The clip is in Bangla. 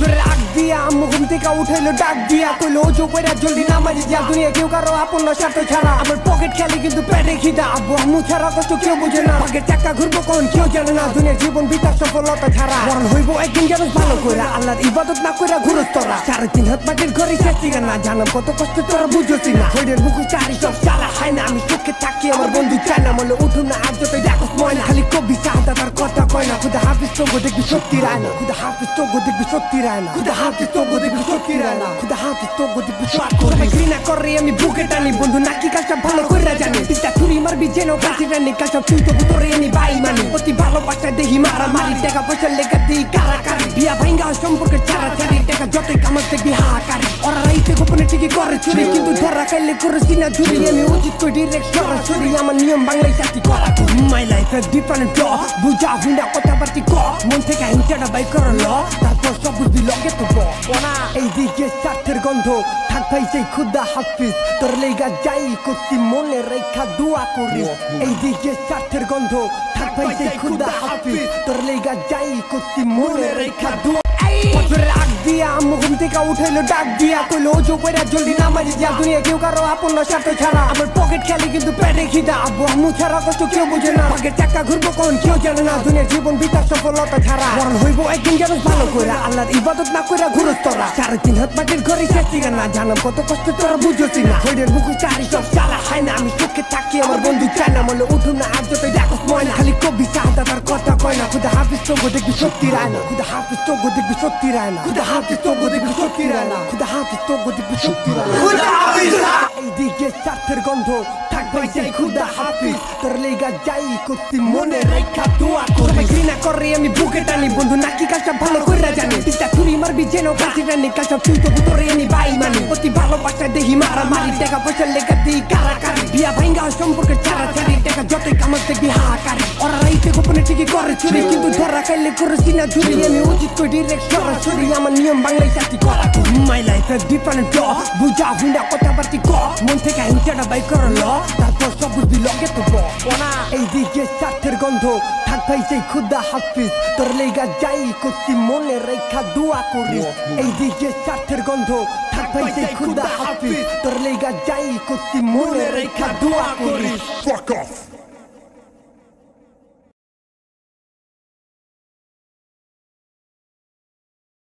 ফজরের আগ দিয়া আম্মু ঘুম থেকে উঠাইলো ডাক দিয়া কইলো ওজো কইরা জলদি নামাজি যা দুনিয়া কেউ কারো আপন না স্বার্থ ছাড়া আমার পকেট খালি কিন্তু পেটে খিদা আব্বু আম্মু ছাড়া কষ্ট কেউ বুঝে না ভাগের চাকা ঘুরবো কোন কেউ জানে না দুনিয়া জীবন বিকাশ সফলতা ছাড়া মরণ হইব একদিন যেন ভালো কইরা আল্লাহর ইবাদত না কইরা ঘুরস তোরা 3.5 হাত মাটির ঘরে শেষি না জানাম কত কষ্ট তোরা বুঝছি না শরীরের মুখে চারি সব চালা হয় না আমি চোখে থাকি আমার বন্ধু চায় না বলে উঠুন না আজ যতই ডাকস ময়না খালি কবি চাহতা তার কথা কয় না খুদা হাফিজ তোগো দেখবি সত্যি রায় না খুদা হাফিজ তোগো দেখবি সত্যি রায় না খুদা হাফিজ তোগো দেখবি সত্যি রায় না খুদা হাফিজ তোগো দেখবি সত্যি ঘৃণা করে আমি বুকে টানি বন্ধু নাকি কাজটা ভালো কইরা জানি তিনটা ছুরি মারবি যেন কাছে রানি কাজটা তুই তো তোরে আমি বাই মানি অতি ভালোবাসা দেখি মারামারি টাকা পয়সা লেখা দিই কারাকারি বিয়া ভাঙ্গা সম্পর্কে ছাড়াছাড়ি টাকা যতই কামাস দেখবি হাহাকারি ওরা রাইতে গোপনে ঠিকই করে চুরি কিন্তু ধরা খাইলে করেছি না চুরি আমি উচিত কই ডিরেক্ট সরাসরি আমার নিয়ম বাংলায় সাথী করা মাই লাইফ এ ডিফারেন্ট ল বুঝা হুইনা কথাবার্তি ক মন থেকে হিংসাটা বাই করল তারপর সব বুঝবি লগে তো বনা এই দিকে স্বার্থের গন্ধ থাক ভাই সেই খুদা হাফিজ তোর লেগা যাই করছি মনে রেখা দোয়া করি এই দিকে স্বার্থের গন্ধ থাক ভাই সেই খুদা হাফিজ তোর লেগা যাই করছি মনে রেখা দোয়া ফজরের আগ দিয়া আম্মু ঘুম থেকে উঠাইলো ডাক দিয়া কইলো ওজো কইরা জলদি নামাজি যা দুনিয়া কেউ কারো আপন না স্বার্থ ছাড়া আমার পকেট খালি কিন্তু পেটে খিদা আব্বু আম্মু ছাড়া কষ্ট কেউ বুঝে না ভাগের চাকা ঘুরবো কোন কেউ জানে না দুনিয়া জীবন বিকাশ সফলতা ছাড়া মরণ হইব একদিন যেন ভালো কইরা আল্লাহর ইবাদত না কইরা ঘুরস তোরা 3.5 হাত মাটির ঘরে শেষি না জানাম কত কষ্ট তোরা বুঝছি না শরীরের মুখে চারি সব চালা হয় না আমি চোখে থাকি আমার বন্ধু চায় না বলে উঠুন না আজ যতই ডাকস ময়না খালি কবি চাহতা তার কথা কয় না খুদা হাফিজ তোগো দেখবি সত্যি রায় না খুদা হাফিজ তোগো দেখবি সত্যি রায় না খুদা হাফিজ তোগো দেখবি সত্যি রায় না খুদা হাফিজ তোগো দেখবি সত্যি রায় না খুদা হাফিজ এই দিকে স্বার্থের গন্ধ থাক ভাই সেই খুদা হাফিজ তোর লেগা যাই করছি মনে রেখা দোয়া করি ঘৃণা করে আমি বুকে টানি বন্ধু নাকি কাজটা ভালো কইরা জানি তিনটা ছুরি মারবি যেন কাছে রানি কাজটা তুই তো তোরে আমি বাই মানি অতি ভালোবাসা দেখি মারামারি টাকা পয়সা লেখা দিই কারাকারি বিয়া ভাঙ্গা সম্পর্কে ছাড়াছাড়ি টাকা যতই কামাস দেখবি হাহাকারি ওরা রাইতে গোপনে ঠিকই করে চুরি কিন্তু ধরা খাইলে করেছি না চুরি আমি উচিত কই ডিরেক্ট সরাসরি আমার নিয়ম বাংলায় সাথী করা মাই লাইফ এ ডিফারেন্ট ল বুঝা হুইনা কথাবার্তি ক মন থেকে হিংসাটা বাই করল তারপর সব বুঝবি লগে তো বনা এই দিকে স্বার্থের গন্ধ থাক ভাই সেই খুদা হাফিজ তোর লেগা যাই করছি মনে রেখা দোয়া করি এই দিকে স্বার্থের গন্ধ থাক ভাই সেই খুদা হাফিজ তোর লেগা যাই করছি মনে রেখা দোয়া করি Fuck off!